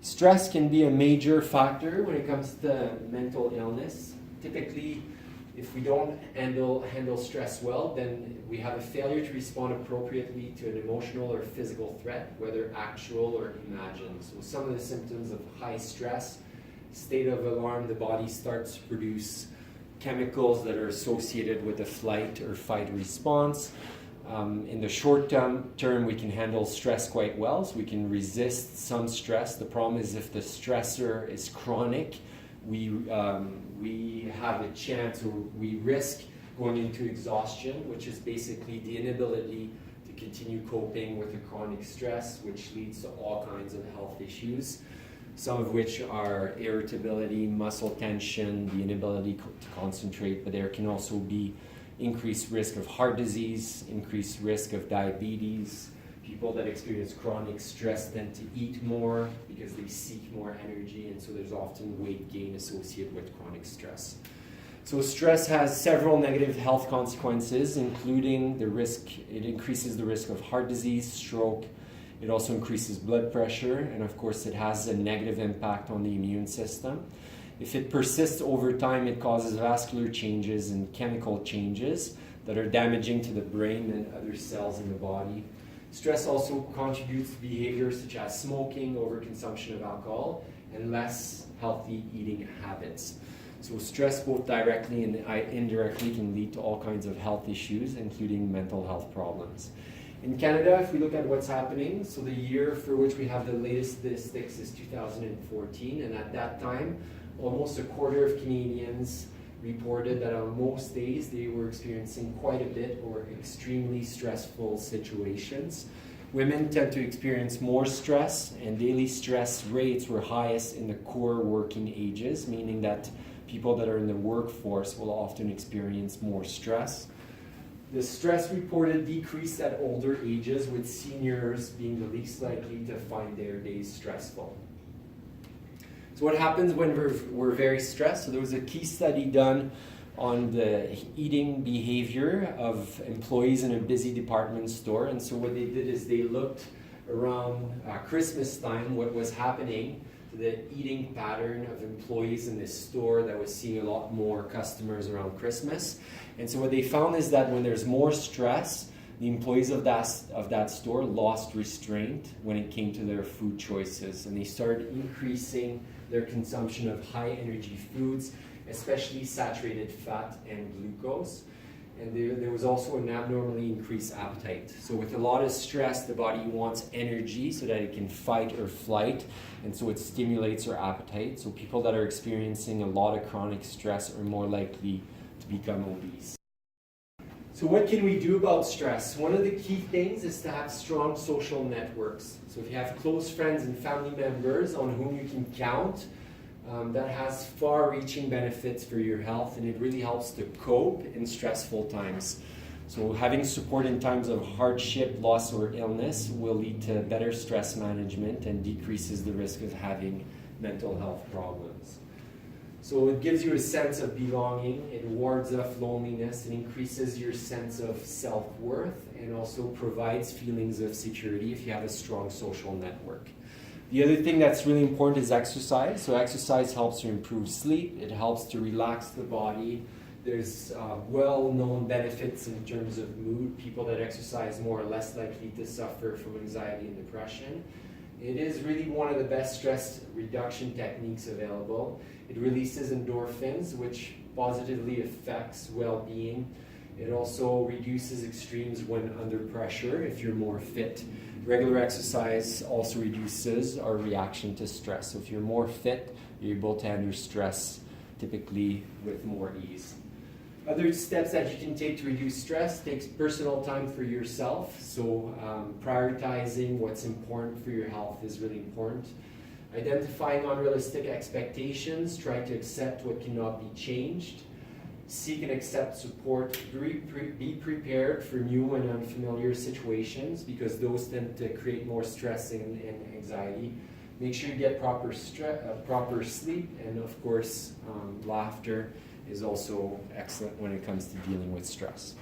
Stress can be a major factor when it comes to mental illness. Typically, if we don't handle stress well, then we have a failure to respond appropriately to an emotional or physical threat, whether actual or imagined. So some of the symptoms of high stress, state of alarm, the body starts to produce chemicals that are associated with a flight or fight response. In the short term, we can handle stress quite well, so we can resist some stress. The problem is if the stressor is chronic, we have a chance, or we risk going into exhaustion, which is basically the inability to continue coping with the chronic stress, which leads to all kinds of health issues, some of which are irritability, muscle tension, the inability to concentrate, but there can also be increased risk of heart disease, increased risk of diabetes. People that experience chronic stress tend to eat more because they seek more energy, and so there's often weight gain associated with chronic stress. So stress has several negative health consequences, including it increases the risk of heart disease, stroke. It also increases blood pressure, and of course it has a negative impact on the immune system. If it persists over time, it causes vascular changes and chemical changes that are damaging to the brain and other cells in the body. Stress also contributes to behaviors such as smoking, overconsumption of alcohol, and less healthy eating habits. So stress, both directly and indirectly, can lead to all kinds of health issues, including mental health problems. In Canada, if we look at what's happening, so the year for which we have the latest statistics is 2014, and at that time, almost a quarter of Canadians reported that on most days they were experiencing quite a bit or extremely stressful situations. Women tend to experience more stress, and daily stress rates were highest in the core working ages, meaning that people that are in the workforce will often experience more stress. The stress reported decreased at older ages, with seniors being the least likely to find their days stressful. So what happens when we're very stressed? So there was a key study done on the eating behavior of employees in a busy department store. And so what they did is they looked around Christmas time, what was happening to the eating pattern of employees in this store that was seeing a lot more customers around Christmas. And so what they found is that when there's more stress, the employees of that store lost restraint when it came to their food choices, and they started increasing their consumption of high energy foods, especially saturated fat and glucose. And there was also an abnormally increased appetite. So with a lot of stress, the body wants energy so that it can fight or flight, and so it stimulates our appetite. So people that are experiencing a lot of chronic stress are more likely to become obese. So what can we do about stress? One of the key things is to have strong social networks. So if you have close friends and family members on whom you can count, that has far-reaching benefits for your health, and it really helps to cope in stressful times. So having support in times of hardship, loss, or illness will lead to better stress management and decreases the risk of having mental health problems. So it gives you a sense of belonging, it wards off loneliness, it increases your sense of self-worth, and also provides feelings of security if you have a strong social network. The other thing that's really important is exercise. So exercise helps to improve sleep, it helps to relax the body. There's well-known benefits in terms of mood. People that exercise more are less likely to suffer from anxiety and depression. It is really one of the best stress reduction techniques available. It releases endorphins, which positively affects well-being. It also reduces extremes when under pressure if you're more fit. Regular exercise also reduces our reaction to stress. So if you're more fit, you're able to handle stress typically with more ease. Other steps that you can take to reduce stress takes personal time for yourself. So prioritizing what's important for your health is really important. Identifying unrealistic expectations, try to accept what cannot be changed. Seek and accept support. Be prepared for new and unfamiliar situations, because those tend to create more stress and anxiety. Make sure you get proper sleep, and of course, laughter is also excellent when it comes to dealing with stress.